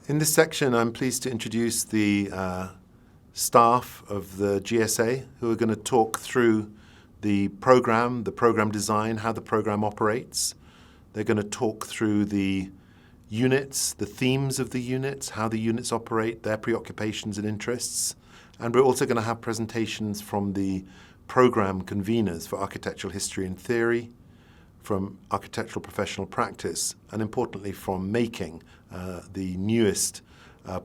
In this section, I'm pleased to introduce the staff of the GSA who are going to talk through the program design, how the program operates. They're going to talk through the units, the themes of the units, how the units operate, their preoccupations and interests. And we're also going to have presentations from the program conveners for architectural history and theory, from architectural professional practice, and importantly from Making, the newest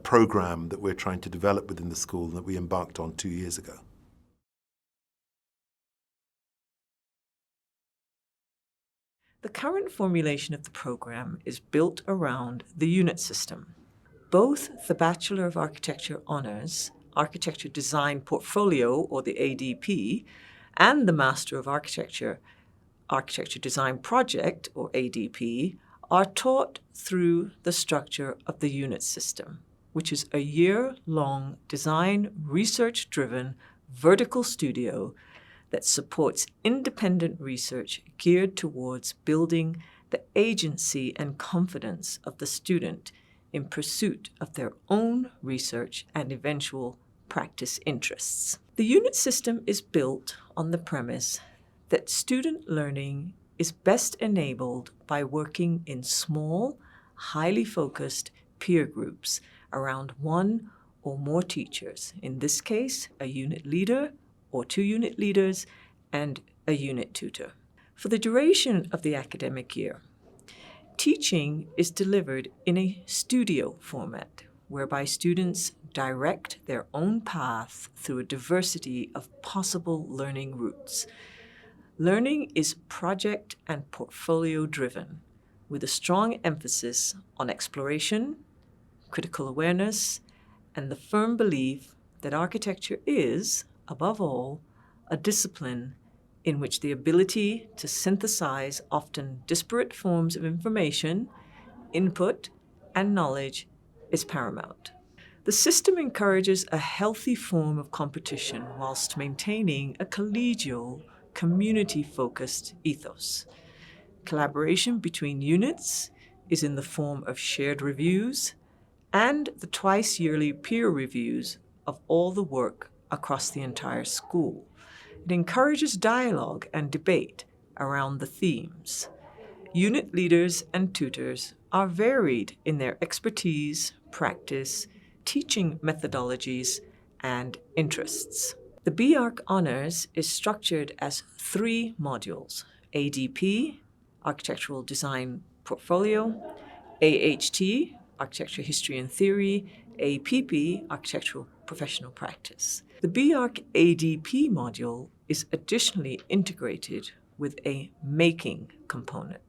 program that we're trying to develop within the school that we embarked on 2 years ago. The current formulation of the program is built around the unit system. Both the Bachelor of Architecture Honours, Architecture Design Portfolio, or the ADP, and the Master of Architecture Design Project, or ADP, are taught through the structure of the unit system, which is a year-long design, research-driven vertical studio that supports independent research geared towards building the agency and confidence of the student in pursuit of their own research and eventual practice interests. The unit system is built on the premise that student learning is best enabled by working in small, highly focused peer groups around one or more teachers, in this case, a unit leader or 2 unit leaders and a unit tutor. For the duration of the academic year, teaching is delivered in a studio format, whereby students direct their own path through a diversity of possible learning routes. Learning is project and portfolio driven, with a strong emphasis on exploration, critical awareness, and the firm belief that architecture is, above all, a discipline in which the ability to synthesize often disparate forms of information, input, and knowledge is paramount. The system encourages a healthy form of competition whilst maintaining a collegial, community-focused ethos. Collaboration between units is in the form of shared reviews and the twice-yearly peer reviews of all the work across the entire school. It encourages dialogue and debate around the themes. Unit leaders and tutors are varied in their expertise, practice, teaching methodologies, and interests. The BArch Honours is structured as 3 modules: ADP, Architectural Design Portfolio; AHT, Architecture History and Theory; APP, Architectural Professional Practice. The BArch ADP module is additionally integrated with a Making component.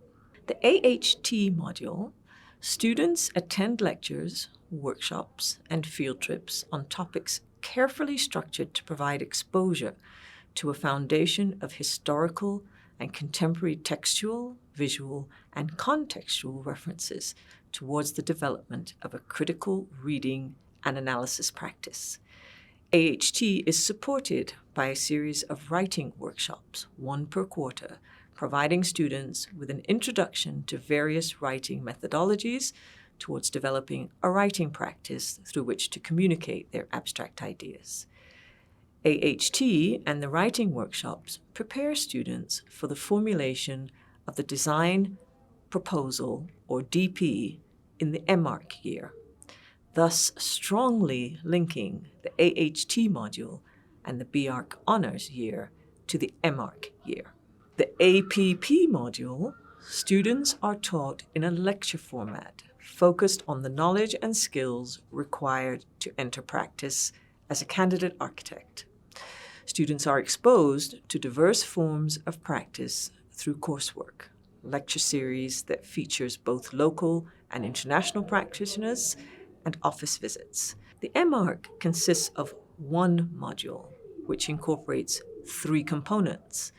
The AHT module, students attend lectures, workshops, and field trips on topics carefully structured to provide exposure to a foundation of historical and contemporary textual, visual, and contextual references towards the development of a critical reading and analysis practice. AHT is supported by a series of writing workshops, 1 per quarter, providing students with an introduction to various writing methodologies towards developing a writing practice through which to communicate their abstract ideas. AHT and the writing workshops prepare students for the formulation of the design proposal, or DP, in the MArch year, thus strongly linking the AHT module and the BArch Honours year to the MArch year. The APP module, students are taught in a lecture format focused on the knowledge and skills required to enter practice as a candidate architect. Students are exposed to diverse forms of practice through coursework, lecture series that features both local and international practitioners, and office visits. The MArch consists of 1 module, which incorporates 3 components: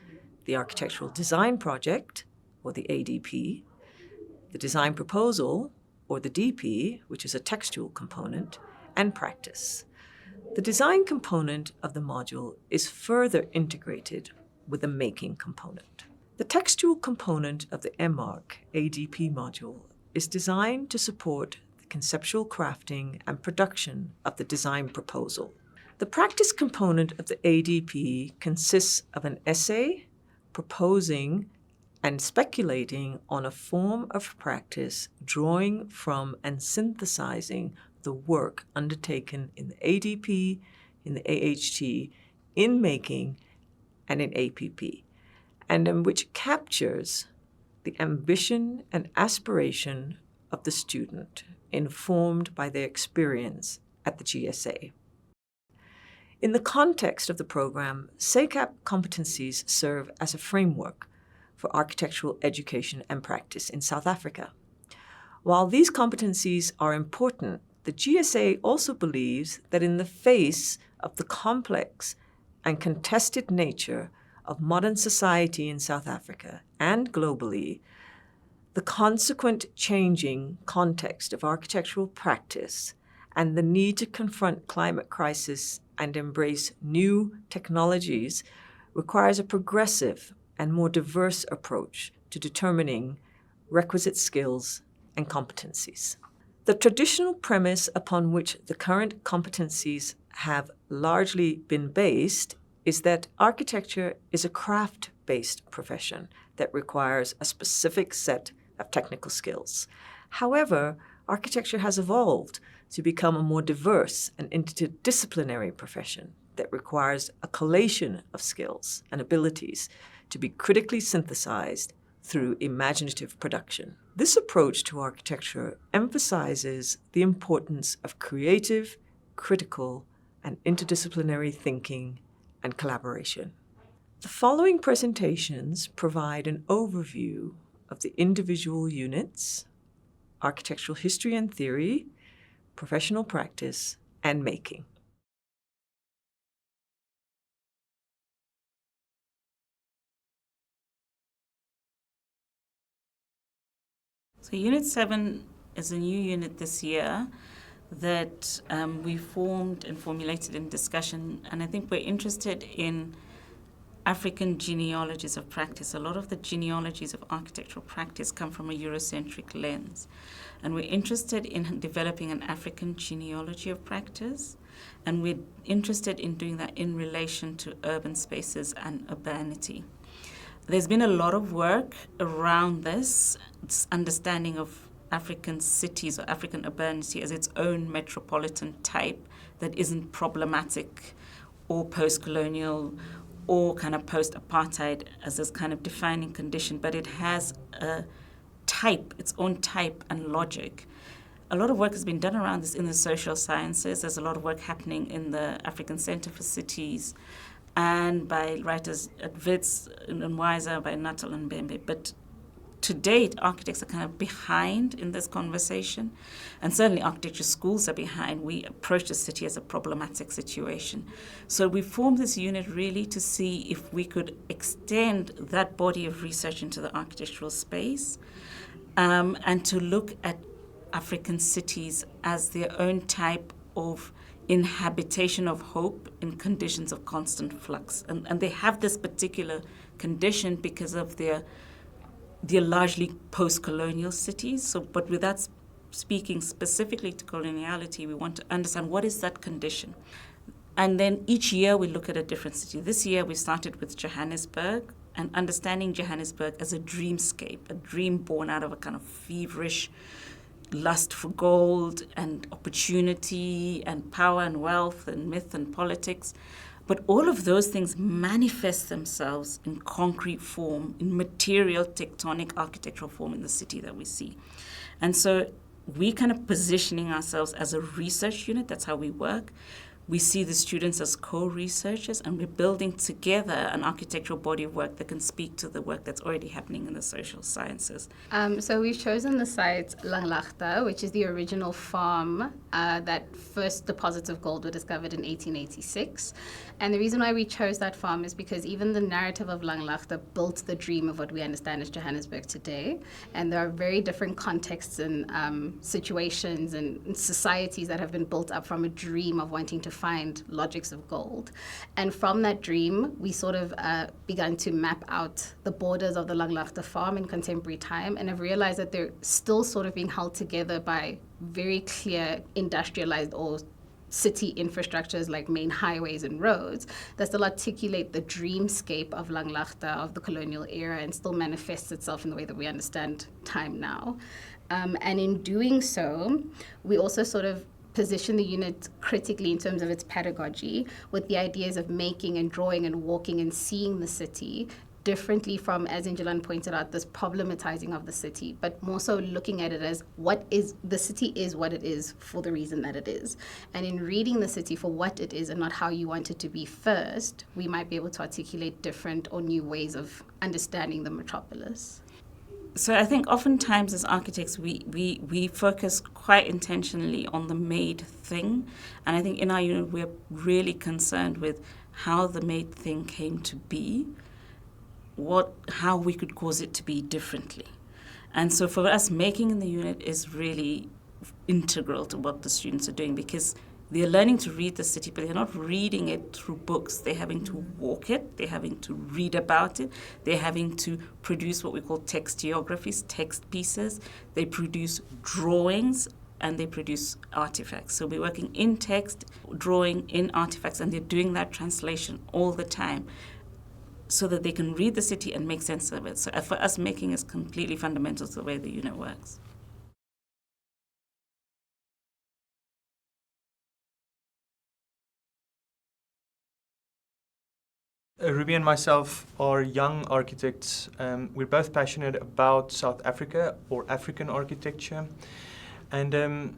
the Architectural Design Project, or the ADP, the Design Proposal, or the DP, which is a textual component, and practice. The design component of the module is further integrated with a Making component. The textual component of the MArch ADP module is designed to support the conceptual crafting and production of the design proposal. The practice component of the ADP consists of an essay proposing and speculating on a form of practice, drawing from and synthesizing the work undertaken in the ADP, in the AHT, in making, and in APP, and in which captures the ambition and aspiration of the student, informed by their experience at the GSA. In the context of the program, SACAP competencies serve as a framework for architectural education and practice in South Africa. While these competencies are important, the GSA also believes that in the face of the complex and contested nature of modern society in South Africa and globally, the consequent changing context of architectural practice and the need to confront climate crisis and embrace new technologies requires a progressive and more diverse approach to determining requisite skills and competencies. The traditional premise upon which the current competencies have largely been based is that architecture is a craft-based profession that requires a specific set of technical skills. However, architecture has evolved to become a more diverse and interdisciplinary profession that requires a collation of skills and abilities to be critically synthesized through imaginative production. This approach to architecture emphasizes the importance of creative, critical, and interdisciplinary thinking and collaboration. The following presentations provide an overview of the individual units, architectural history and theory, professional practice, and making. So Unit 7 is a new unit this year that we formed and formulated in discussion, and I think we're interested in African genealogies of practice. A lot of the genealogies of architectural practice come from a Eurocentric lens, and we're interested in developing an African genealogy of practice, and we're interested in doing that in relation to urban spaces and urbanity. There's been a lot of work around this understanding of African cities or African urbanity as its own metropolitan type that isn't problematic or post-colonial or kind of post-apartheid as this kind of defining condition, but it has a type, its own type and logic. A lot of work has been done around this in the social sciences. There's a lot of work happening in the African Center for Cities and by writers at WITS and WISER, by Natal and Mbembe. But to date, architects are kind of behind in this conversation, and certainly architecture schools are behind. We approach the city as a problematic situation. So we formed this unit really to see if we could extend that body of research into the architectural space, and to look at African cities as their own type of inhabitation of hope in conditions of constant flux. And they have this particular condition because of their largely post-colonial cities. So, but without speaking specifically to coloniality, we want to understand what is that condition. And then each year we look at a different city. This year we started with Johannesburg and understanding Johannesburg as a dreamscape, a dream born out of a kind of feverish lust for gold and opportunity and power and wealth and myth and politics. But all of those things manifest themselves in concrete form, in material tectonic architectural form in the city that we see. And so we kind of positioning ourselves as a research unit. That's how we work. We see the students as co-researchers, and we're building together an architectural body of work that can speak to the work that's already happening in the social sciences. So we've chosen the site Langlaagte, which is the original farm that first deposits of gold were discovered in 1886. And the reason why we chose that farm is because even the narrative of Langlaagte built the dream of what we understand as Johannesburg today. And there are very different contexts and situations and societies that have been built up from a dream of wanting to find logics of gold. And from that dream, we sort of began to map out the borders of the Langlaagte farm in contemporary time, and have realized that they're still sort of being held together by very clear industrialized or city infrastructures like main highways and roads that still articulate the dreamscape of Langlaagte, of the colonial era, and still manifests itself in the way that we understand time now. And in doing so, we also sort of position the unit critically in terms of its pedagogy, with the ideas of making and drawing and walking and seeing the city differently from, as Injalan pointed out, this problematizing of the city, but more so looking at it as what is the city is what it is for the reason that it is. And in reading the city for what it is and not how you want it to be first, we might be able to articulate different or new ways of understanding the metropolis. So I think oftentimes as architects, we focus quite intentionally on the made thing. And I think in our unit, we're really concerned with how the made thing came to be, how we could cause it to be differently. And so for us, making in the unit is really integral to what the students are doing, because they're learning to read the city, but they're not reading it through books. They're having to walk it. They're having to read about it. They're having to produce what we call textiographies, text pieces. They produce drawings, and they produce artifacts. So we're working in text, drawing, in artifacts, and they're doing that translation all the time so that they can read the city and make sense of it. So for us, making is completely fundamental to the way the unit works. Ruby and myself are young architects. We're both passionate about South Africa or African architecture, and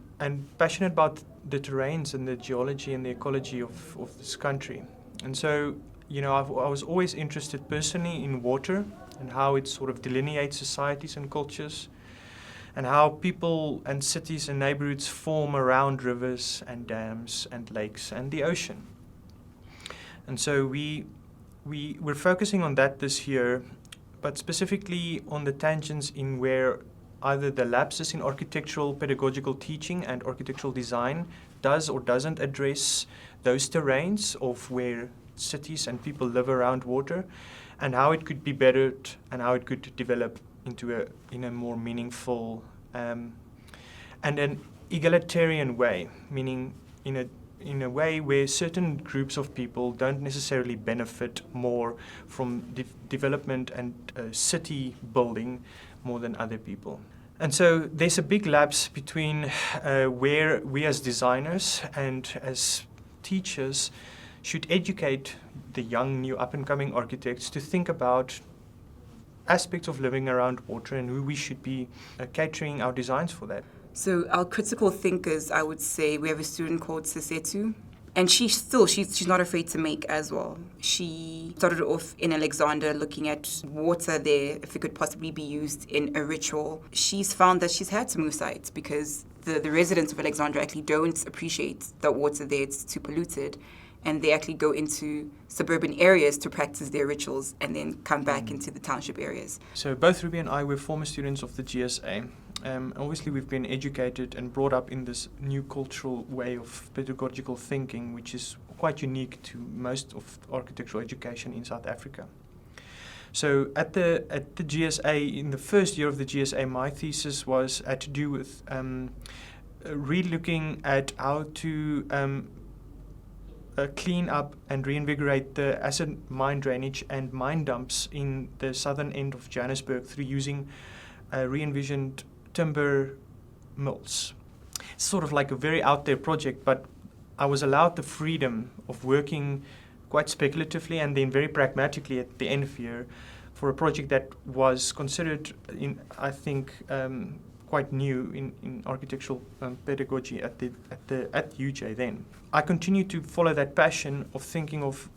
passionate about the terrains and the geology and the ecology of this country. And so, I was always interested personally in water and how it sort of delineates societies and cultures, and how people and cities and neighborhoods form around rivers and dams and lakes and the ocean. And so we're focusing on that this year, but specifically on the tangents in where either the lapses in architectural pedagogical teaching and architectural design does or doesn't address those terrains of where cities and people live around water, and how it could be bettered and how it could develop in a more meaningful and an egalitarian way, meaning in a way where certain groups of people don't necessarily benefit more from development and city building more than other people. And so there's a big lapse between where we as designers and as teachers should educate the young, new up-and-coming architects to think about aspects of living around water and who we should be catering our designs for that. So our critical thinkers, I would say, we have a student called Sisetu, and she's not afraid to make as well. She started off in Alexandra looking at water there, if it could possibly be used in a ritual. She's found that she's had to move sites because the residents of Alexandra actually don't appreciate that water there, it's too polluted. And they actually go into suburban areas to practice their rituals and then come back into the township areas. So both Ruby and I were former students of the GSA. Obviously, we've been educated and brought up in this new cultural way of pedagogical thinking, which is quite unique to most of architectural education in South Africa. So at the GSA, in the first year of the GSA, my thesis had to do with re-looking at how to clean up and reinvigorate the acid mine drainage and mine dumps in the southern end of Johannesburg through using re-envisioned timber mills. It's sort of like a very out there project, but I was allowed the freedom of working quite speculatively and then very pragmatically at the end of the year for a project that was considered, quite new in architectural pedagogy at UJ then. I continue to follow that passion of thinking of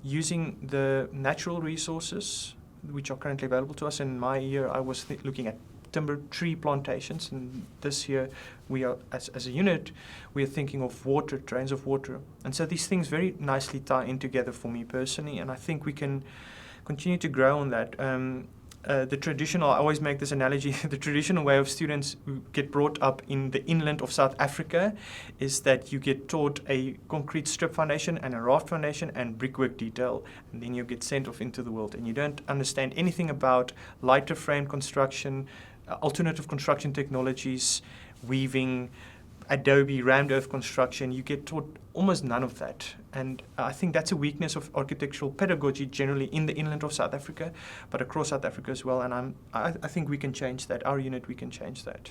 using the natural resources which are currently available to us. In my year, I was looking at timber tree plantations, and this year we are, as a unit, we are thinking of water, drains of water. And so these things very nicely tie in together for me personally, and I think we can continue to grow on that. The traditional, I always make this analogy, the traditional way of students who get brought up in the inland of South Africa is that you get taught a concrete strip foundation and a raft foundation and brickwork detail, and then you get sent off into the world and you don't understand anything about lighter frame construction, alternative construction technologies, weaving, Adobe, rammed earth construction. You get taught almost none of that. And I think that's a weakness of architectural pedagogy generally in the inland of South Africa, but across South Africa as well. And I think we can change that. Our unit, we can change that.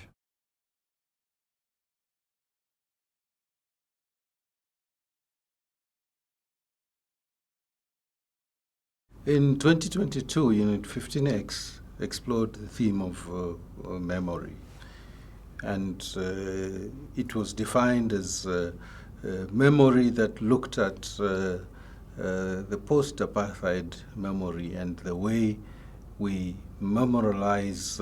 In 2022, Unit 15X explored the theme of memory. And it was defined as memory that looked at the post-apartheid memory and the way we memorialize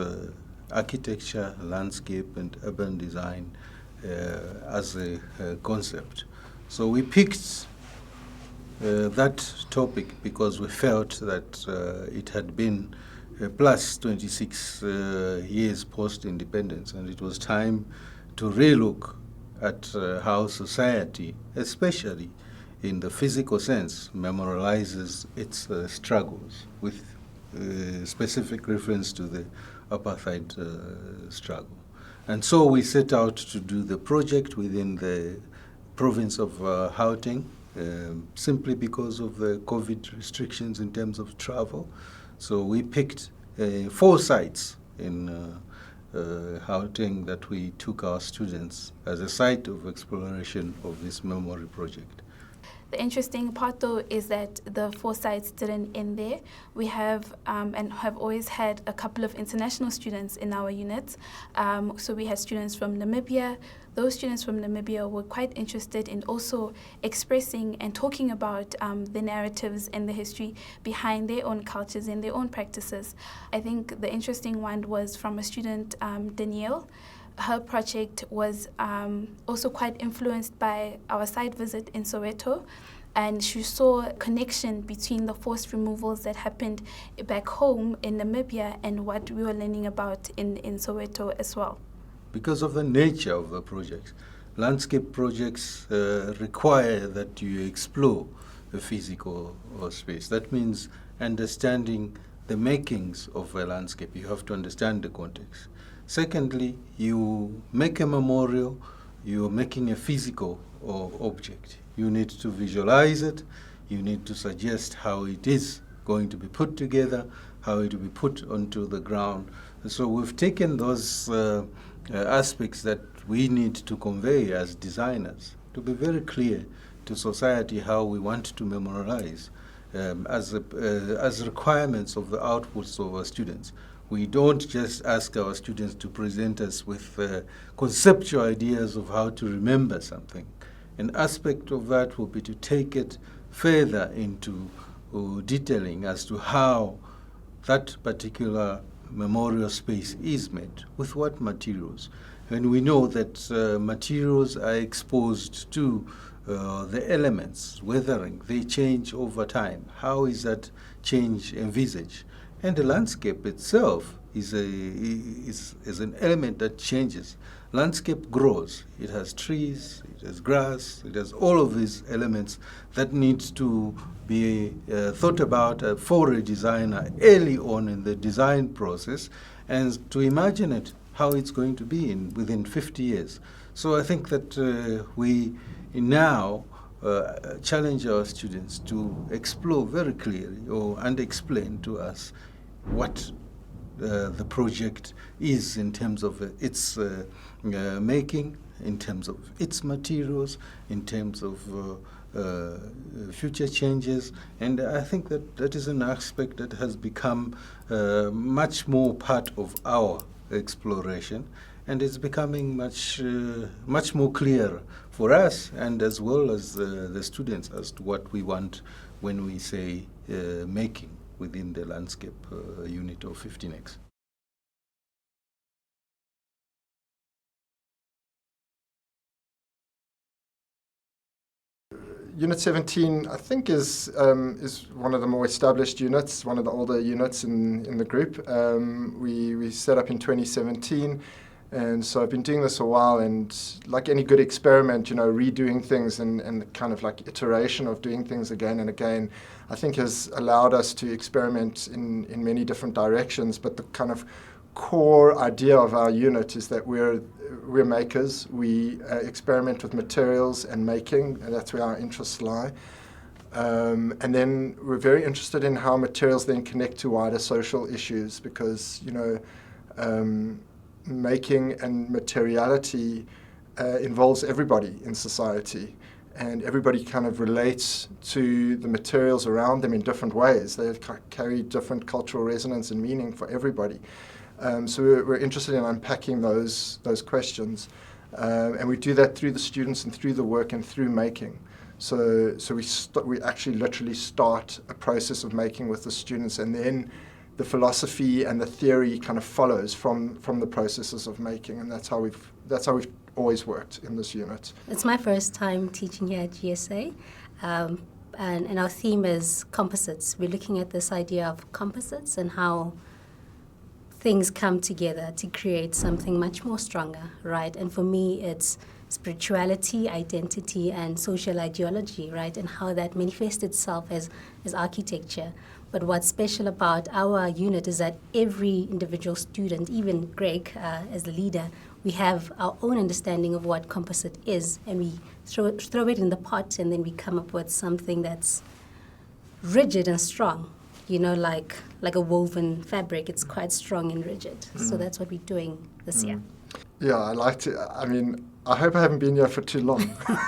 architecture, landscape, and urban design as a concept. So we picked that topic because we felt that it had been plus 26 years post-independence, and it was time to relook at how society, especially in the physical sense, memorializes its struggles, with specific reference to the apartheid struggle. And so we set out to do the project within the province of Gauteng, simply because of the COVID restrictions in terms of travel. So we picked 4 sites in Gauteng that we took our students as a site of exploration of this memory project. The interesting part, though, is that the 4 sites didn't end there. We have and have always had a couple of international students in our units. So we had students from Namibia. Those students from Namibia were quite interested in also expressing and talking about the narratives and the history behind their own cultures and their own practices. I think the interesting one was from a student, Danielle. Her project was also quite influenced by our site visit in Soweto, and she saw a connection between the forced removals that happened back home in Namibia and what we were learning about in Soweto as well. Because of the nature of the project, landscape projects require that you explore the physical space. That means understanding the makings of a landscape. You have to understand the context. Secondly, you make a memorial, you're making a physical object. You need to visualize it, you need to suggest how it is going to be put together, how it will be put onto the ground. So we've taken those aspects that we need to convey as designers to be very clear to society how we want to memorialize as requirements of the outputs of our students. We don't just ask our students to present us with conceptual ideas of how to remember something. An aspect of that will be to take it further into detailing as to how that particular memorial space is made, with what materials. And we know that materials are exposed to the elements, weathering, they change over time. How is that change envisaged? And the landscape itself is an element that changes. Landscape grows. It has trees, it has grass, it has all of these elements that need to be thought about for a designer early on in the design process, and to imagine it, how it's going to be within 50 years. So I think that we now challenge our students to explore very clearly and explain to us what the project is in terms of its making, in terms of its materials, in terms of future changes. And I think that is an aspect that has become much more part of our exploration, and it's becoming much more clear for us and as well as the students as to what we want when we say making within the landscape unit of 15X. Unit 17, I think, is one of the more established units, one of the older units in the group. We set up in 2017, and so I've been doing this a while, and like any good experiment, redoing things and kind of like iteration of doing things again and again, I think has allowed us to experiment in many different directions. But the kind of core idea of our unit is that we're we're makers. We experiment with materials and making, and that's where our interests lie. And then we're very interested in how materials then connect to wider social issues, because, you know, making and materiality involves everybody in society, and everybody kind of relates to the materials around them in different ways. They carry different cultural resonance and meaning for everybody. So we're interested in unpacking those questions, and we do that through the students and through the work and through making. So we actually literally start a process of making with the students, and then the philosophy and the theory kind of follows from the processes of making, and that's how we've always worked in this unit. It's my first time teaching here at GSA, and our theme is composites. We're looking at this idea of composites and how things come together to create something much more stronger, right? And for me, it's spirituality, identity, and social ideology, right? And how that manifests itself as architecture. But what's special about our unit is that every individual student, even Greg as the leader, we have our own understanding of what composite is, and we throw it in the pot, and then we come up with something that's rigid and strong. You know, like a woven fabric, it's quite strong and rigid. So that's what we're doing this year. Yeah, I mean, I hope I haven't been here for too long.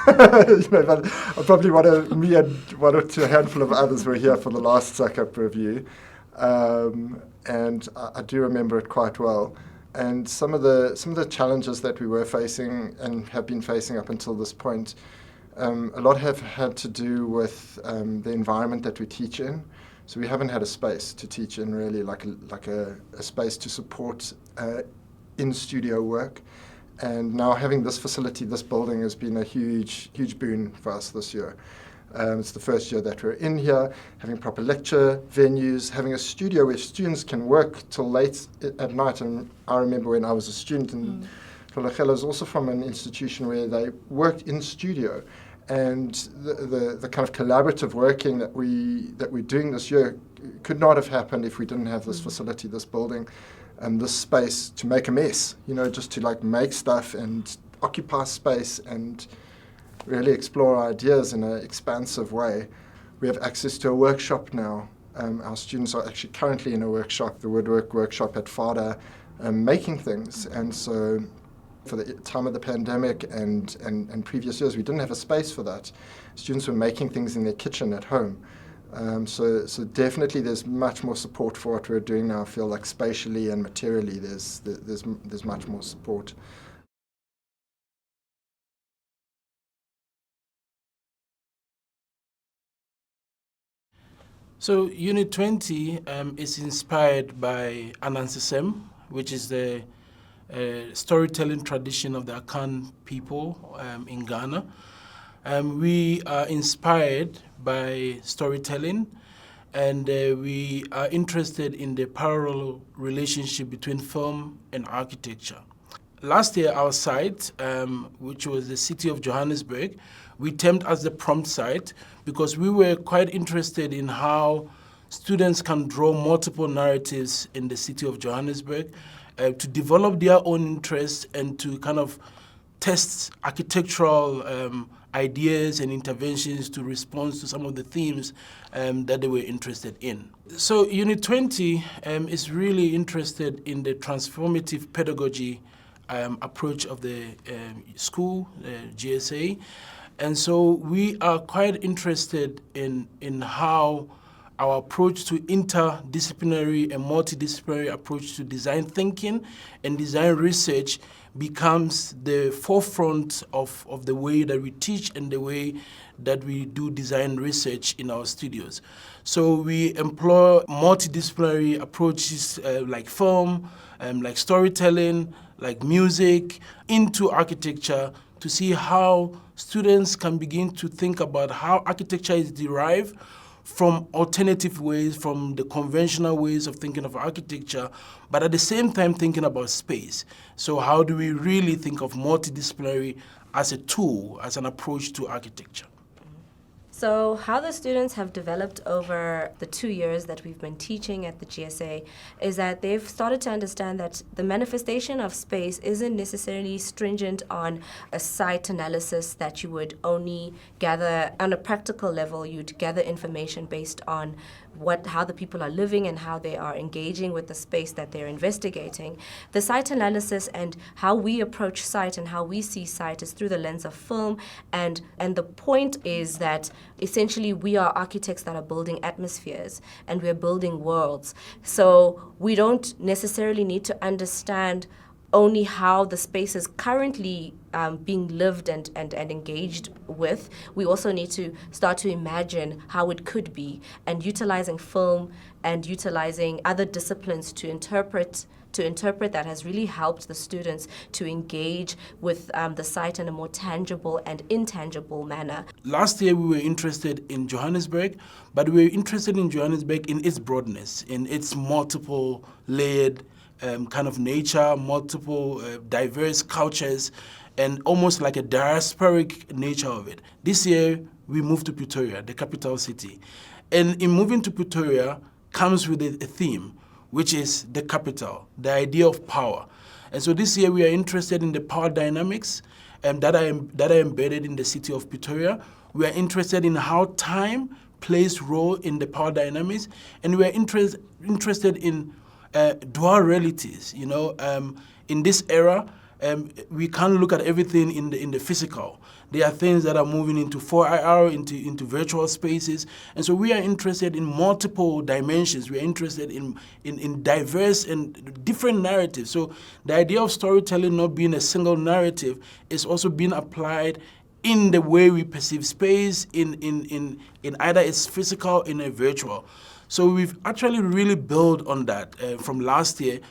You know, but probably me and one or two handful of others were here for the last SACUP review, and I do remember it quite well. And some of the challenges that we were facing and have been facing up until this point, a lot have had to do with the environment that we teach in. So we haven't had a space to teach in, really, like a space to support in-studio work. And now having this facility, this building, has been a huge boon for us this year. It's the first year that we're in here, having proper lecture venues, having a studio where students can work till late at night. And I remember when I was a student, and Rolagelo is also from an institution where they worked in studio. And the kind of collaborative working that we're doing this year could not have happened if we didn't have this facility, this building, and this space to make a mess, you know, just to like make stuff and occupy space and really explore ideas in an expansive way. We have access to a workshop now. Our students are actually currently in a workshop, the woodwork workshop at FADA, making things. And so for the time of the pandemic and previous years, we didn't have a space for that. Students were making things in their kitchen at home. So definitely there's much more support for what we're doing now. I feel like spatially and materially there's much more support. So Unit 20 is inspired by Anansi Sem, which is the storytelling tradition of the Akan people in Ghana. We are inspired by storytelling, and we are interested in the parallel relationship between film and architecture. Last year, our site, which was the city of Johannesburg, we termed as the prompt site because we were quite interested in how students can draw multiple narratives in the city of Johannesburg to develop their own interests and to kind of test architectural ideas and interventions to respond to some of the themes that they were interested in. So Unit 20 is really interested in the transformative pedagogy approach of the school, GSA. And so we are quite interested in how our approach to interdisciplinary and multidisciplinary approach to design thinking and design research becomes the forefront of the way that we teach and the way that we do design research in our studios. So we employ multidisciplinary approaches like film, like storytelling, like music, into architecture to see how students can begin to think about how architecture is derived from alternative ways, from the conventional ways of thinking of architecture, but at the same time thinking about space. So how do we really think of multidisciplinary as a tool, as an approach to architecture? So how the students have developed over the 2 years that we've been teaching at the GSA is that they've started to understand that the manifestation of space isn't necessarily stringent on a site analysis that you would only gather on a practical level. You'd gather information based on how the people are living and how they are engaging with the space that they're investigating. The site analysis and how we approach site and how we see site is through the lens of film, and the point is that essentially we are architects that are building atmospheres and we're building worlds. So we don't necessarily need to understand only how the space is currently being lived and engaged with. We also need to start to imagine how it could be, and utilizing film and utilizing other disciplines to interpret that has really helped the students to engage with the site in a more tangible and intangible manner. Last year we were interested in Johannesburg, but we were interested in Johannesburg in its broadness, in its multiple layered kind of nature, multiple diverse cultures, and almost like a diasporic nature of it. This year, we moved to Pretoria, the capital city. And in moving to Pretoria comes with a theme, which is the capital, the idea of power. And so this year, we are interested in the power dynamics that are embedded in the city of Pretoria. We are interested in how time plays role in the power dynamics, and we are interested in dual realities. In this era, we can't look at everything in the physical. There are things that are moving into 4IR, into virtual spaces, and so we are interested in multiple dimensions. We are interested in diverse and different narratives. So the idea of storytelling not being a single narrative is also being applied in the way we perceive space, in either it's physical or in a virtual. So we've actually really built on that from last year.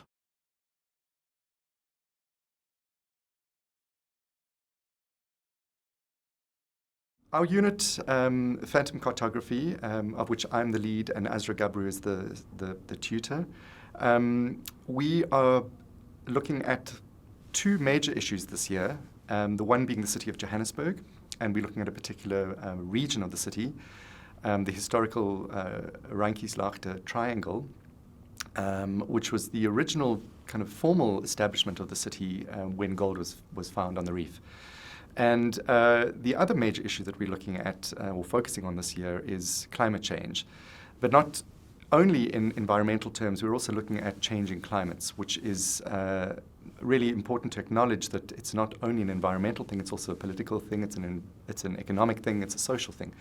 Our unit, Phantom Cartography, of which I'm the lead and Azra Gabru is the tutor, we are looking at two major issues this year, the one being the city of Johannesburg, and we're looking at a particular region of the city, the historical Rankieslaagte Triangle, which was the original kind of formal establishment of the city when gold was found on the reef. And the other major issue that we're looking at or focusing on this year is climate change. But not only in environmental terms, we're also looking at changing climates, which is really important to acknowledge that it's not only an environmental thing, it's also a political thing, it's an economic thing, it's a social thing.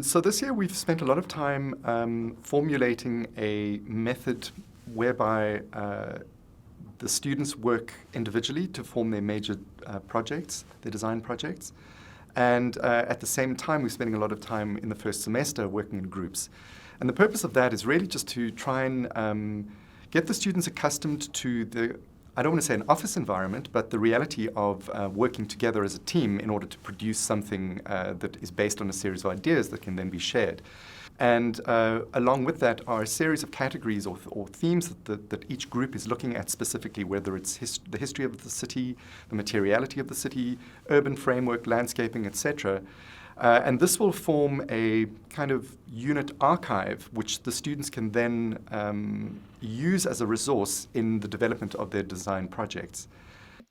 So this year we've spent a lot of time formulating a method whereby the students work individually to form their major projects, their design projects. And at the same time, we're spending a lot of time in the first semester working in groups. And the purpose of that is really just to try and get the students accustomed to the, I don't want to say an office environment, but the reality of working together as a team in order to produce something that is based on a series of ideas that can then be shared. And along with that are a series of categories or themes that each group is looking at specifically, whether it's the history of the city, the materiality of the city, urban framework, landscaping, etc. And this will form a kind of unit archive, which the students can then use as a resource in the development of their design projects.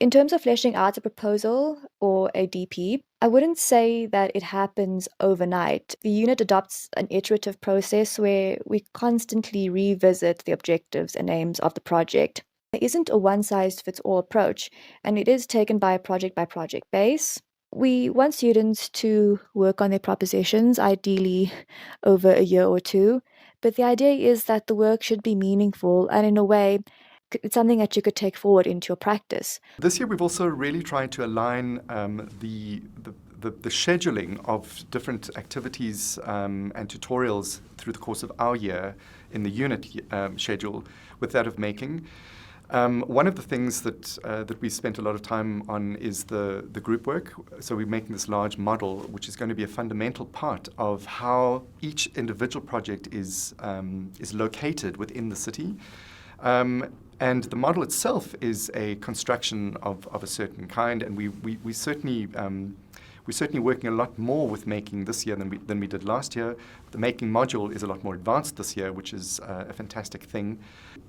In terms of fleshing out a proposal or a DP, I wouldn't say that it happens overnight. The unit adopts an iterative process where we constantly revisit the objectives and aims of the project. There isn't a one-size-fits-all approach, and it is taken by project base. We want students to work on their propositions, ideally over a year or two, but the idea is that the work should be meaningful and in a way it's something that you could take forward into your practice. This year we've also really tried to align the scheduling of different activities and tutorials through the course of our year in the unit schedule with that of making. One of the things that we spent a lot of time on is the group work. So we're making this large model, which is going to be a fundamental part of how each individual project is located within the city. And the model itself is a construction of a certain kind, and we certainly We're certainly working a lot more with making this year than we did last year. The making module is a lot more advanced this year, which is a fantastic thing.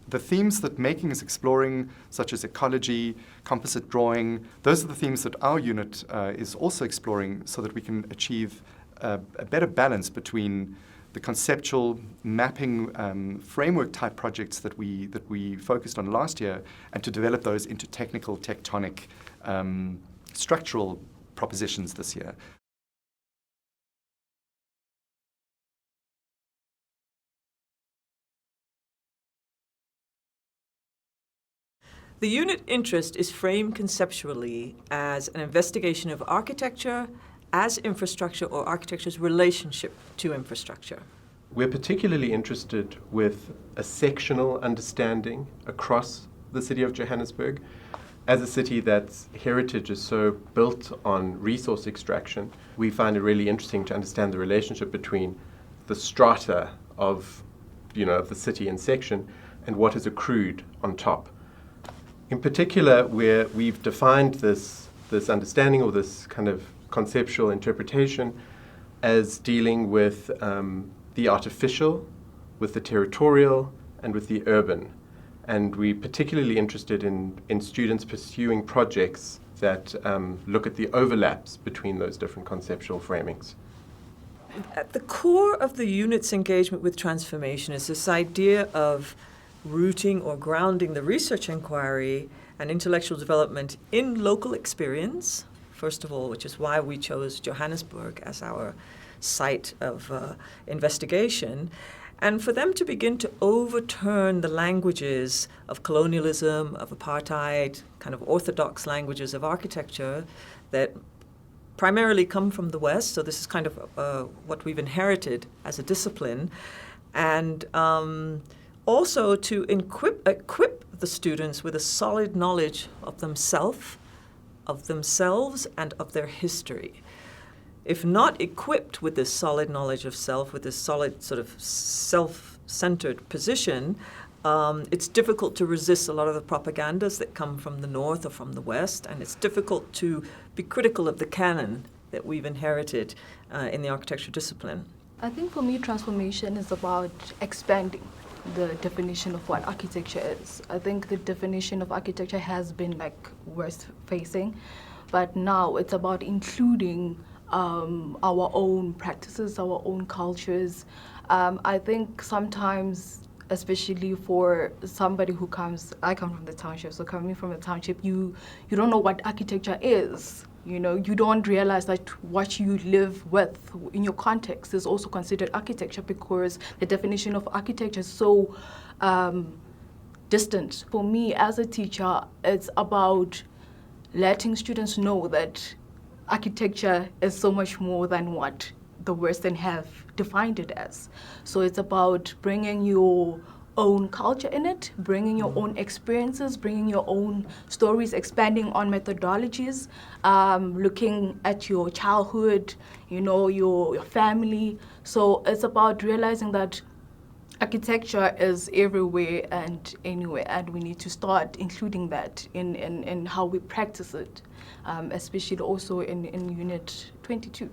The themes that making is exploring, such as ecology, composite drawing, those are the themes that our unit is also exploring, so that we can achieve a better balance between the conceptual mapping framework type projects that we focused on last year, and to develop those into technical, tectonic, structural propositions this year. The unit interest is framed conceptually as an investigation of architecture as infrastructure, or architecture's relationship to infrastructure. We're particularly interested with a sectional understanding across the city of Johannesburg. As a city that's heritage is so built on resource extraction, we find it really interesting to understand the relationship between the strata of the city in section and what is accrued on top. In particular, where we've defined this understanding, or this kind of conceptual interpretation, as dealing with the artificial, with the territorial, and with the urban. And we're particularly interested in students pursuing projects that look at the overlaps between those different conceptual framings. At the core of the unit's engagement with transformation is this idea of rooting or grounding the research inquiry and intellectual development in local experience, first of all, which is why we chose Johannesburg as our site of investigation, and for them to begin to overturn the languages of colonialism, of apartheid, kind of orthodox languages of architecture that primarily come from the West. So this is kind of what we've inherited as a discipline. And also to equip the students with a solid knowledge of themselves, and of their history. If not equipped with this solid knowledge of self, with this solid sort of self-centered position, it's difficult to resist a lot of the propagandas that come from the North or from the West, and it's difficult to be critical of the canon that we've inherited in the architecture discipline. I think for me, transformation is about expanding the definition of what architecture is. I think the definition of architecture has been worth facing, but now it's about including our own practices, our own cultures. I think sometimes, especially for somebody who I come from the township, so coming from the township, you don't know what architecture is. You don't realize that what you live with in your context is also considered architecture, because the definition of architecture is so distant. For me, as a teacher, it's about letting students know that architecture is so much more than what the Western have defined it as. So it's about bringing your own culture in it, bringing your own experiences, bringing your own stories, expanding on methodologies, looking at your childhood, your family. So it's about realizing that architecture is everywhere and anywhere, and we need to start including that in how we practice it, especially also in Unit 22.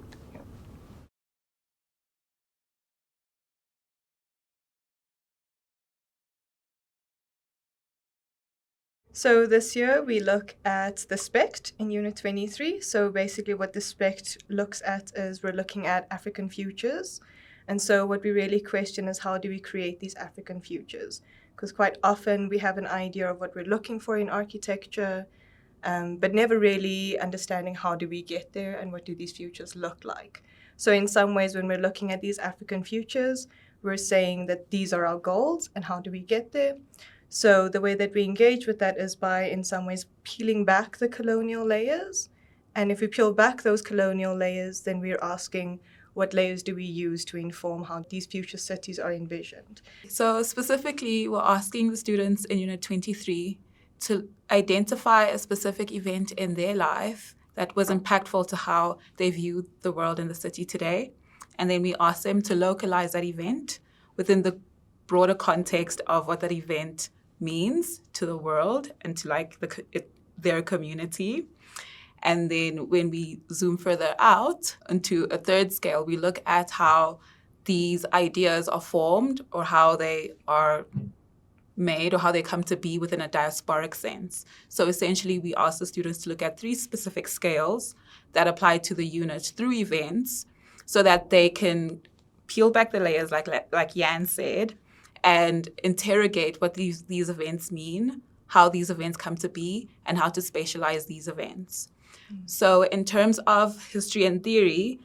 So this year we look at the SPECT in Unit 23. So basically what the SPECT looks at is we're looking at African futures. And so what we really question is, how do we create these African futures? Because quite often we have an idea of what we're looking for in architecture, but never really understanding how do we get there and what do these futures look like. So in some ways, when we're looking at these African futures, we're saying that these are our goals and how do we get there? So the way that we engage with that is by, in some ways, peeling back the colonial layers. And if we peel back those colonial layers, then we're asking, what layers do we use to inform how these future cities are envisioned? So specifically, we're asking the students in Unit 23 to identify a specific event in their life that was impactful to how they view the world in the city today. And then we ask them to localize that event within the broader context of what that event means to the world and to their community. And then when we zoom further out into a third scale, we look at how these ideas are formed or how they are made or how they come to be within a diasporic sense. So essentially, we ask the students to look at 3 specific scales that apply to the unit through events so that they can peel back the layers, like Jan said, and interrogate what these events mean, how these events come to be, and how to spatialize these events. So in terms of history and theory,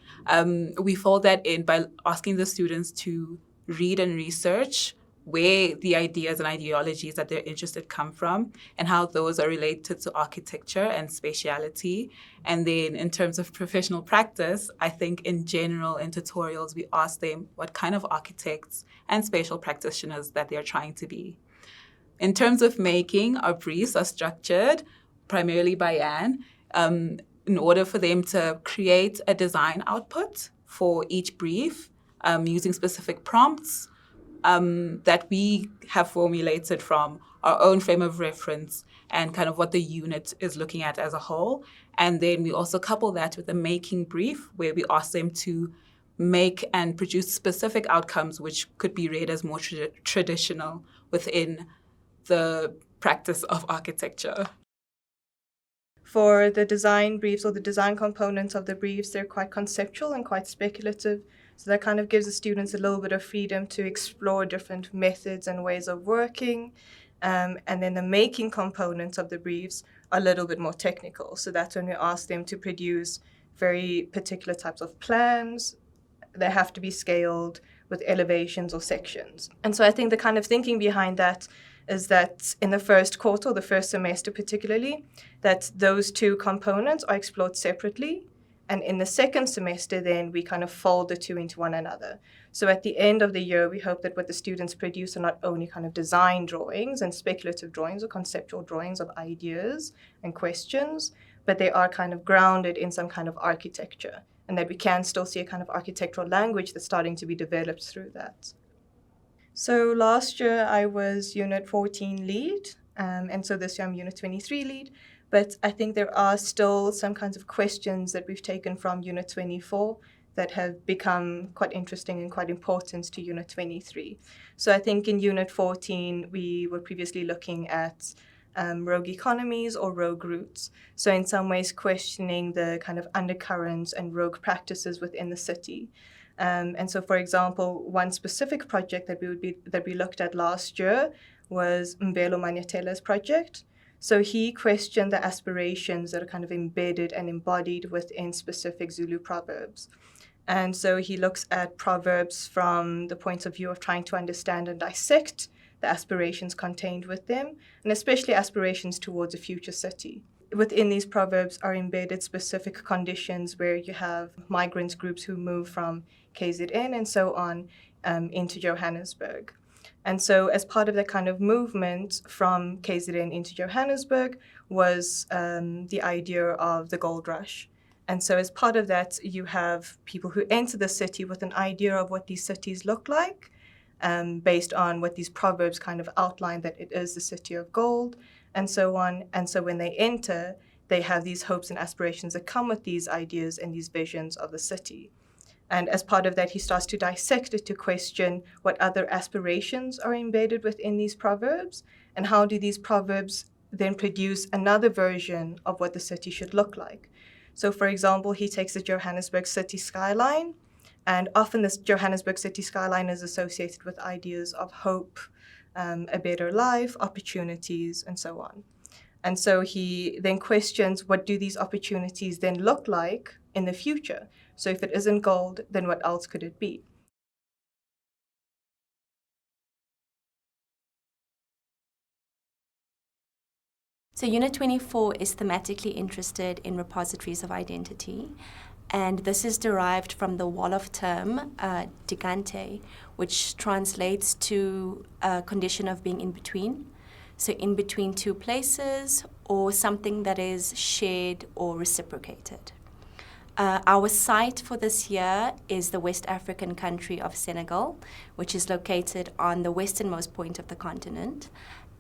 we fold that in by asking the students to read and research where the ideas and ideologies that they're interested come from and how those are related to architecture and spatiality. And then in terms of professional practice, I think in general in tutorials, we ask them what kind of architects and spatial practitioners that they're trying to be. In terms of making, our briefs are structured primarily by Jan in order for them to create a design output for each brief using specific prompts that we have formulated from our own frame of reference and kind of what the unit is looking at as a whole. And then we also couple that with a making brief where we ask them to make and produce specific outcomes which could be read as more traditional within the practice of architecture. For the design briefs or the design components of the briefs, they're quite conceptual and quite speculative. So that kind of gives the students a little bit of freedom to explore different methods and ways of working. And then the making components of the briefs are a little bit more technical. So that's when we ask them to produce very particular types of plans. They have to be scaled with elevations or sections. And so I think the kind of thinking behind that is that in the first quarter, or the first semester particularly, that those 2 components are explored separately. And in the second semester, then we kind of fold the 2 into one another. So at the end of the year, we hope that what the students produce are not only kind of design drawings and speculative drawings or conceptual drawings of ideas and questions, but they are kind of grounded in some kind of architecture, and that we can still see a kind of architectural language that's starting to be developed through that. So last year, I was Unit 14 lead, and so this year I'm Unit 23 lead. But I think there are still some kinds of questions that we've taken from Unit 24 that have become quite interesting and quite important to Unit 23. So I think in Unit 14, we were previously looking at rogue economies or rogue routes. So in some ways questioning the kind of undercurrents and rogue practices within the city. And so, for example, one specific project that we looked at last year was Mbelo Manyatela's project. So he questioned the aspirations that are kind of embedded and embodied within specific Zulu proverbs. And so he looks at proverbs from the point of view of trying to understand and dissect the aspirations contained with them, and especially aspirations towards a future city. Within these proverbs are embedded specific conditions where you have migrant groups who move from KZN and so on into Johannesburg. And so as part of that kind of movement from KZN into Johannesburg was the idea of the gold rush. And so as part of that, you have people who enter the city with an idea of what these cities look like, based on what these proverbs kind of outline, that it is the city of gold, and so on. And so when they enter, they have these hopes and aspirations that come with these ideas and these visions of the city. And as part of that, he starts to dissect it to question what other aspirations are embedded within these proverbs, and how do these proverbs then produce another version of what the city should look like. So for example, he takes the Johannesburg city skyline, and often this Johannesburg city skyline is associated with ideas of hope, a better life, opportunities, and so on. And so he then questions, what do these opportunities then look like in the future? So if it isn't gold, then what else could it be? So Unit 24 is thematically interested in repositories of identity, and this is derived from the Wolof term, digante, which translates to a condition of being in between. So in between 2 places, or something that is shared or reciprocated. Our site for this year is the West African country of Senegal, which is located on the westernmost point of the continent.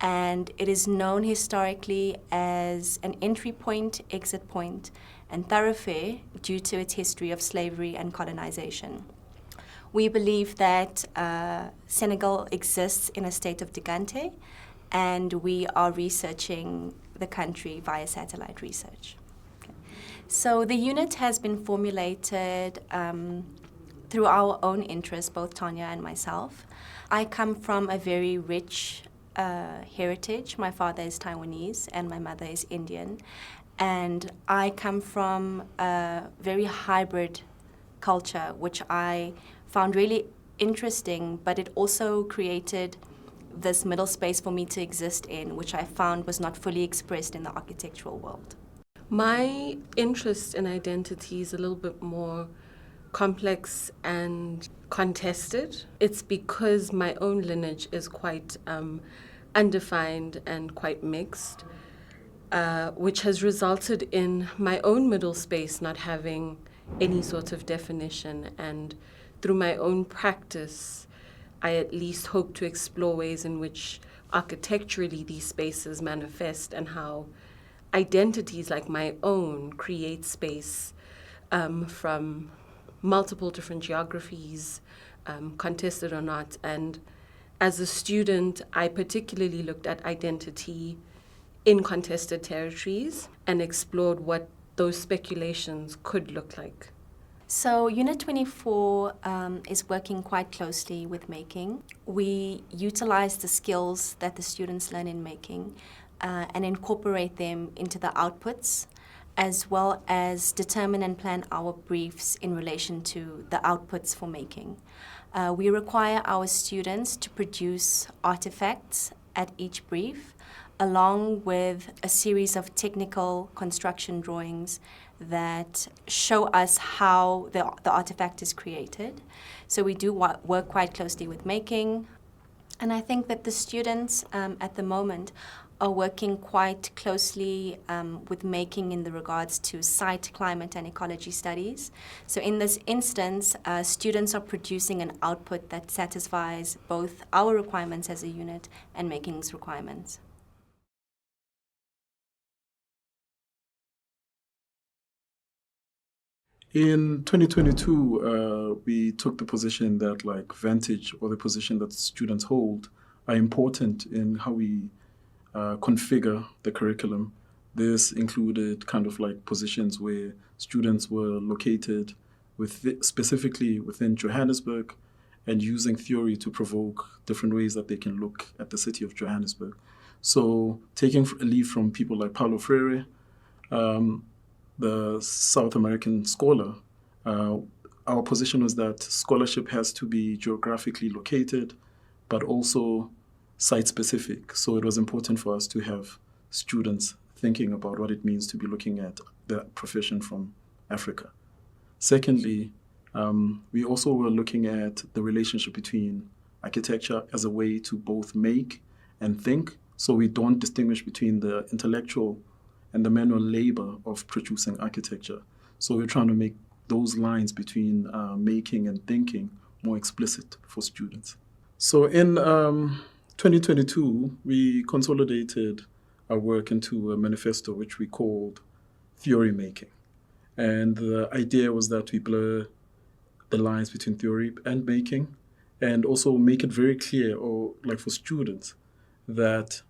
And it is known historically as an entry point, exit point, and thoroughfare due to its history of slavery and colonization. We believe that Senegal exists in a state of Digante, and we are researching the country via satellite research. So the unit has been formulated through our own interests, both Tanya and myself. I come from a very rich heritage. My father is Taiwanese and my mother is Indian. And I come from a very hybrid culture, which I found really interesting, but it also created this middle space for me to exist in, which I found was not fully expressed in the architectural world. My interest in identity is a little bit more complex and contested. It's because my own lineage is quite undefined and quite mixed, which has resulted in my own middle space not having any sort of definition. And through my own practice, I at least hope to explore ways in which architecturally these spaces manifest and how identities like my own create space from multiple different geographies, contested or not. And as a student, I particularly looked at identity in contested territories and explored what those speculations could look like. So Unit 24 is working quite closely with making. We utilize the skills that the students learn in making and incorporate them into the outputs, as well as determine and plan our briefs in relation to the outputs for making. We require our students to produce artifacts at each brief, along with a series of technical construction drawings that show us how the artifact is created. So we do work quite closely with making, and I think that the students at the moment are working quite closely with making in the regards to site, climate, and ecology studies. So in this instance, students are producing an output that satisfies both our requirements as a unit and making's requirements. In 2022, we took the position that Vantage, or the position that students hold, are important in how we configure the curriculum. This included positions where students were located specifically within Johannesburg and using theory to provoke different ways that they can look at the city of Johannesburg. So taking a lead from people like Paulo Freire, the South American scholar, our position was that scholarship has to be geographically located, but also site-specific. So it was important for us to have students thinking about what it means to be looking at the profession from Africa. Secondly, we also were looking at the relationship between architecture as a way to both make and think. So we don't distinguish between the intellectual and the manual labor of producing architecture. So we're trying to make those lines between making and thinking more explicit for students. So in 2022, we consolidated our work into a manifesto which we called Theory Making. And the idea was that we blur the lines between theory and making, and also make it very clear, or for students, that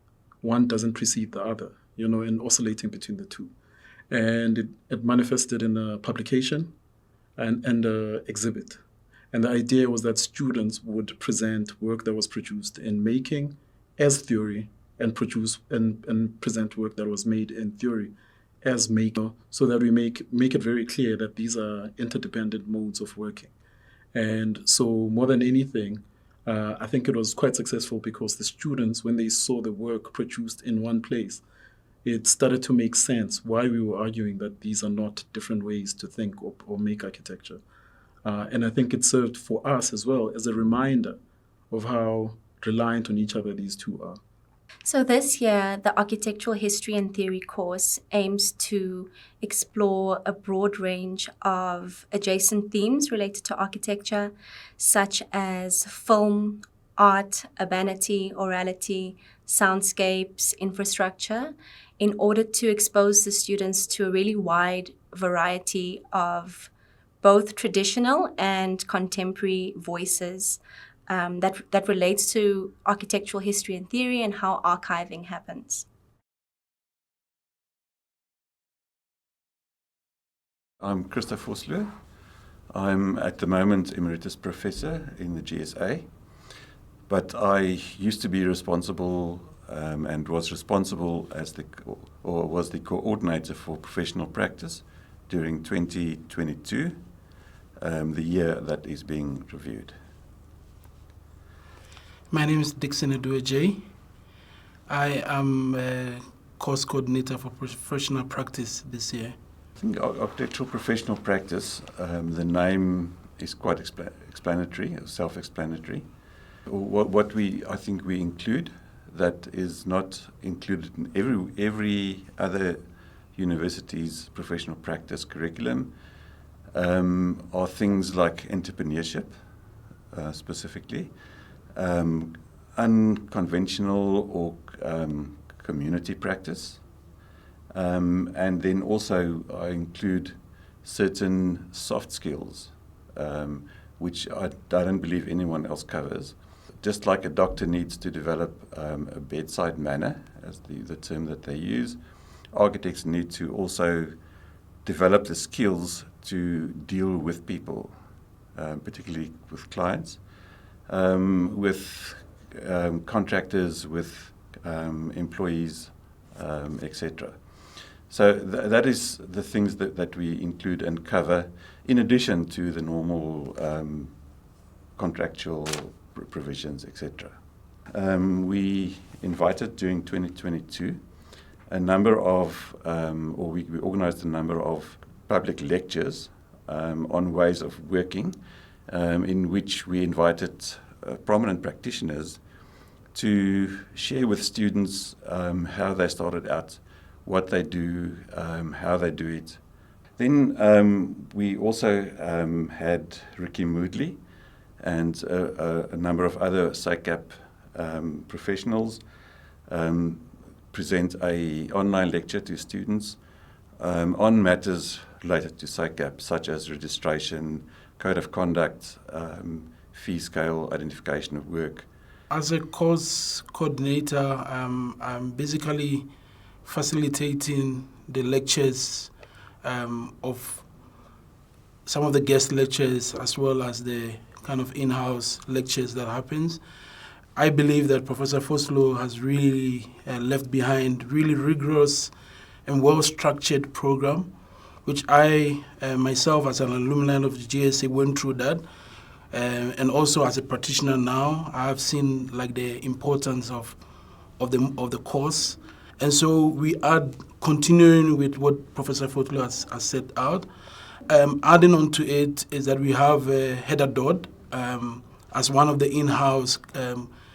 one doesn't precede the other, and oscillating between the two. And it manifested in a publication and an exhibit. And the idea was that students would present work that was produced in making as theory and present work that was made in theory as making, so that we make it very clear that these are interdependent modes of working. And so more than anything, I think it was quite successful because the students, when they saw the work produced in one place, it started to make sense why we were arguing that these are not different ways to think or make architecture. And I think it served for us as well as a reminder of how reliant on each other these two are. So this year, the Architectural History and Theory course aims to explore a broad range of adjacent themes related to architecture, such as film, art, urbanity, orality, soundscapes, infrastructure, in order to expose the students to a really wide variety of both traditional and contemporary voices that relates to architectural history and theory and how archiving happens. I'm Christoph Vosloo. I'm at the moment Emeritus Professor in the GSA, but I used to be responsible and was responsible was the coordinator for professional practice during 2022, the year that is being reviewed. My name is Dixon Edueje. I am a course coordinator for professional practice this year. I think architectural professional practice, the name is quite explanatory, self-explanatory. What I think we include that is not included in every other university's professional practice curriculum are things like entrepreneurship, specifically, unconventional or community practice, and then also I include certain soft skills, which I don't believe anyone else covers. Just like a doctor needs to develop a bedside manner, as the term that they use, architects need to also develop the skills to deal with people, particularly with clients, with contractors, with employees, etc. So that is the things that we include and cover, in addition to the normal contractual provisions, etc. We invited during 2022 a number of, or we organized a number of public lectures on ways of working, in which we invited prominent practitioners to share with students how they started out, what they do, how they do it. Then we also had Ricky Moodley and a number of other SACAP professionals present an online lecture to students on matters related to SACAP, such as registration, code of conduct, fee scale, identification of work. As a course coordinator, I'm basically facilitating the lectures of some of the guest lectures as well as the kind of in-house lectures that happens. I believe that Professor Vosloo has really left behind really rigorous and well-structured program, which I myself as an alumni of the GSA went through that. And also as a practitioner now, I have seen like the importance of the course. And so we are continuing with what Professor Vosloo has set out. Adding on to it is that we have Heather Dodd as one of the in-house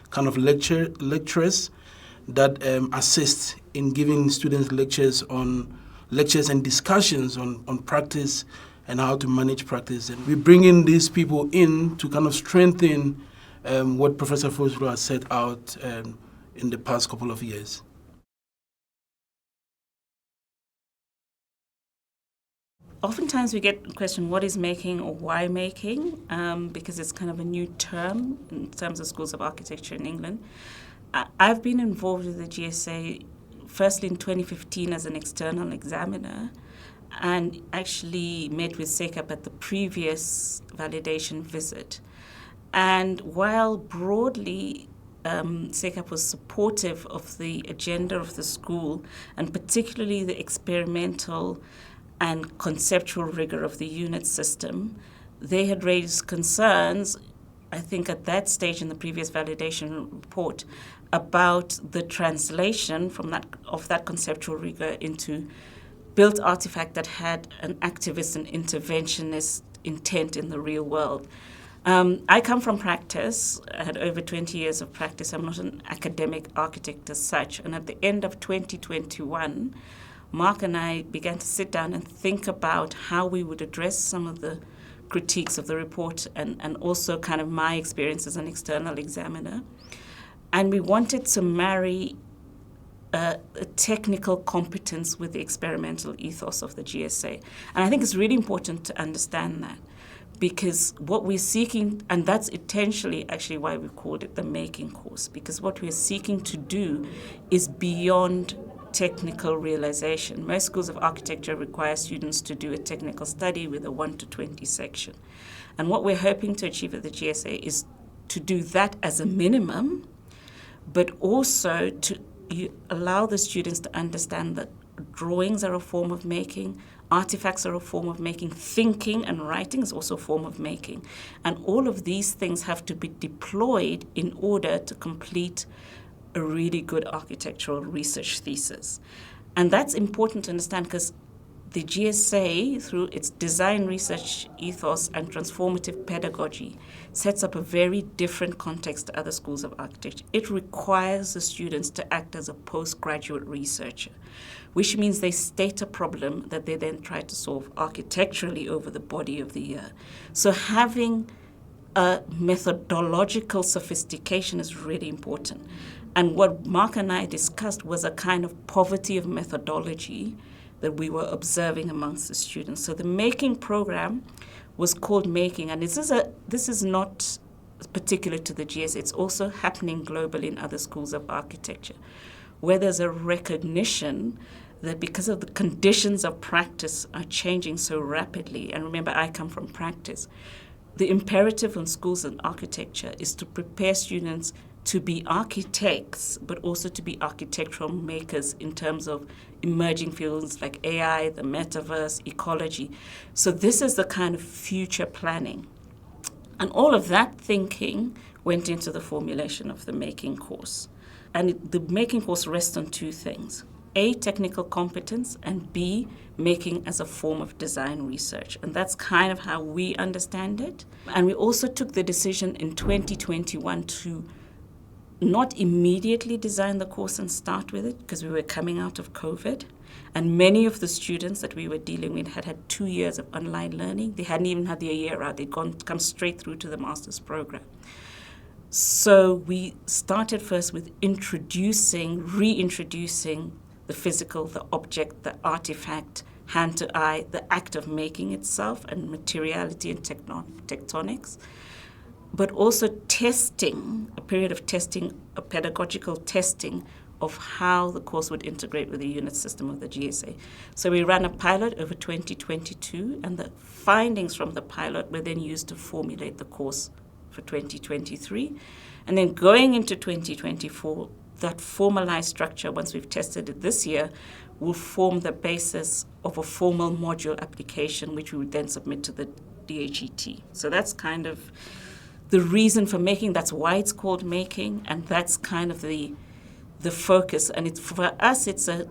kind of lecturers that assist in giving students lectures and discussions on practice and how to manage practice. And we bring in these people in to kind of strengthen what Professor Vosloo has set out in the past couple of years. Oftentimes we get the question, what is making or why making? Because it's kind of a new term in terms of schools of architecture in England. I've been involved with the GSA firstly in 2015 as an external examiner, and actually met with SACAP at the previous validation visit. And while broadly SACAP was supportive of the agenda of the school, and particularly the experimental and conceptual rigor of the unit system, they had raised concerns, I think at that stage in the previous validation report, about the translation of that conceptual rigor into built artifact that had an activist and interventionist intent in the real world. I come from practice. I had over 20 years of practice. I'm not an academic architect as such. And at the end of 2021, Mark and I began to sit down and think about how we would address some of the critiques of the report and also kind of my experience as an external examiner. And we wanted to marry a technical competence with the experimental ethos of the GSA. And I think it's really important to understand that, because what we're seeking, and that's intentionally actually why we called it the making course, because what we're seeking to do is beyond technical realization. Most schools of architecture require students to do a technical study with a 1 to 20 section. And what we're hoping to achieve at the GSA is to do that as a minimum, but also to allow the students to understand that drawings are a form of making, artifacts are a form of making, thinking and writing is also a form of making. And all of these things have to be deployed in order to complete a really good architectural research thesis. And that's important to understand because the GSA, through its design research ethos and transformative pedagogy, sets up a very different context to other schools of architecture. It requires the students to act as a postgraduate researcher, which means they state a problem that they then try to solve architecturally over the body of the year. So having a methodological sophistication is really important. And what Mark and I discussed was a kind of poverty of methodology that we were observing amongst the students. So the making program was called Making, and this is not particular to the GSA, it's also happening globally in other schools of architecture, where there's a recognition that because of the conditions of practice are changing so rapidly, and remember I come from practice, the imperative in schools and architecture is to prepare students to be architects, but also to be architectural makers in terms of emerging fields like AI, the metaverse, ecology. So this is the kind of future planning. And all of that thinking went into the formulation of the making course. And the making course rests on two things. A, technical competence, and B, making as a form of design research. And that's kind of how we understand it. And we also took the decision in 2021 to not immediately design the course and start with it because we were coming out of COVID. And many of the students that we were dealing with had 2 years of online learning. They hadn't even had their year out. They'd come straight through to the master's program. So we started first with reintroducing the physical, the object, the artifact, hand to eye, the act of making itself, and materiality and tectonics. But also testing, a period of testing, a pedagogical testing of how the course would integrate with the unit system of the GSA. So we ran a pilot over 2022, and the findings from the pilot were then used to formulate the course for 2023. And then going into 2024, that formalized structure, once we've tested it this year, will form the basis of a formal module application, which we would then submit to the DHET. So that's kind of the reason for making, that's why it's called Making, and that's kind of the focus. And it's, for us, it's a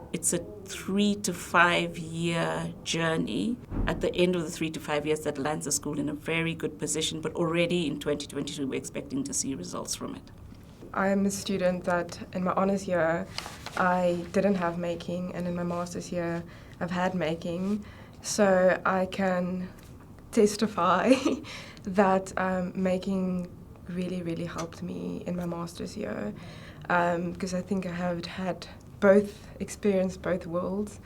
3 to 5 year journey. At the end of the 3 to 5 years, that lands the school in a very good position, but already in 2022, we're expecting to see results from it. I'm a student that in my honours year, I didn't have making, and in my master's year, I've had making. So I can testify that making really, really helped me in my master's year, because I think I have had experienced both worlds.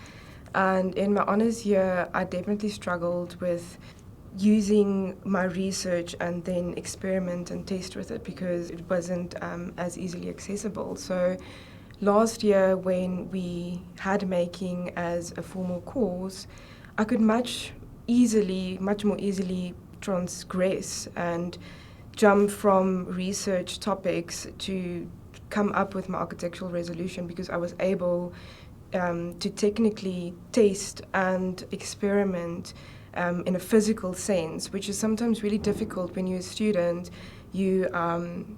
And in my honours year, I definitely struggled with using my research and then experiment and test with it because it wasn't as easily accessible. So last year, when we had making as a formal course, I could much more easily transgress and jump from research topics to come up with my architectural resolution because I was able to technically test and experiment in a physical sense, which is sometimes really difficult when you're a student you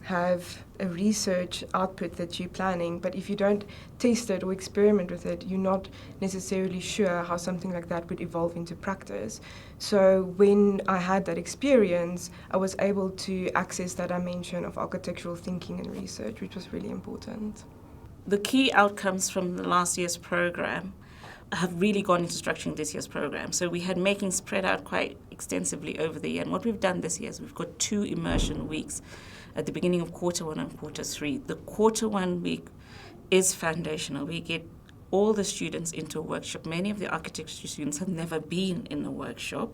have a research output that you're planning, but if you don't test it or experiment with it, you're not necessarily sure how something like that would evolve into practice. So when I had that experience, I was able to access that dimension of architectural thinking and research, which was really important. The key outcomes from the last year's program have really gone into structuring this year's program. So we had making spread out quite extensively over the year. And what we've done this year is we've got 2 immersion weeks at the beginning of quarter 1 and quarter 3. The quarter 1 week is foundational. We get all the students into a workshop. Many of the architecture students have never been in a workshop.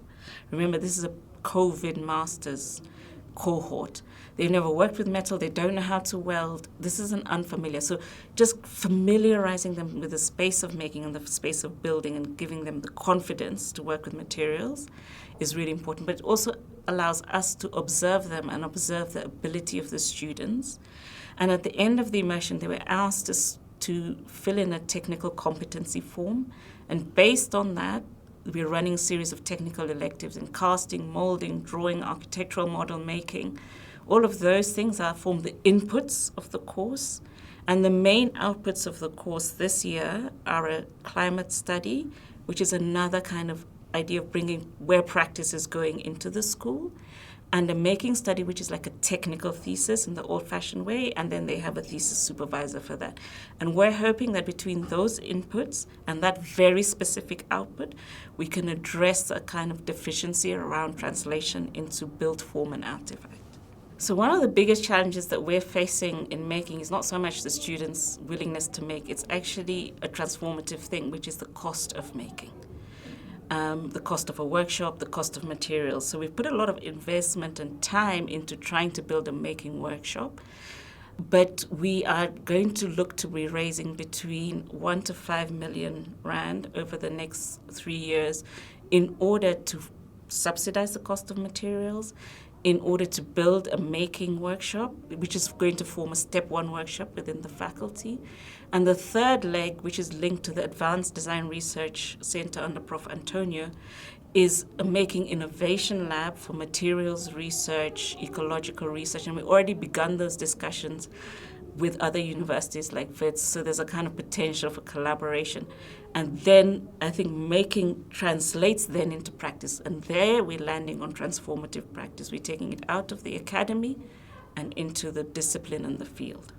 Remember, this is a COVID master's cohort. They've never worked with metal, they don't know how to weld. This is an unfamiliar. So just familiarizing them with the space of making and the space of building and giving them the confidence to work with materials is really important. But it also allows us to observe them and observe the ability of the students. And at the end of the immersion, they were asked to fill in a technical competency form. And based on that, we're running a series of technical electives in casting, molding, drawing, architectural model making. All of those things form the inputs of the course. And the main outputs of the course this year are a climate study, which is another kind of idea of bringing where practice is going into the school, and a making study, which is like a technical thesis in the old-fashioned way, and then they have a thesis supervisor for that. And we're hoping that between those inputs and that very specific output, we can address a kind of deficiency around translation into built form and artifact. So one of the biggest challenges that we're facing in making is not so much the students' willingness to make, it's actually a transformative thing, which is the cost of making. The cost of a workshop, the cost of materials. So we've put a lot of investment and time into trying to build a making workshop, but we are going to look to be raising between 1 to 5 million rand over the next 3 years in order to subsidize the cost of materials, in order to build a making workshop, which is going to form a step 1 workshop within the faculty. And the third leg, which is linked to the Advanced Design Research Center under Prof. Antonio, is a making innovation lab for materials research, ecological research, and we've already begun those discussions with other universities like WITS, so there's a kind of potential for collaboration. And then I think making translates then into practice, and there we're landing on transformative practice. We're taking it out of the academy and into the discipline and the field.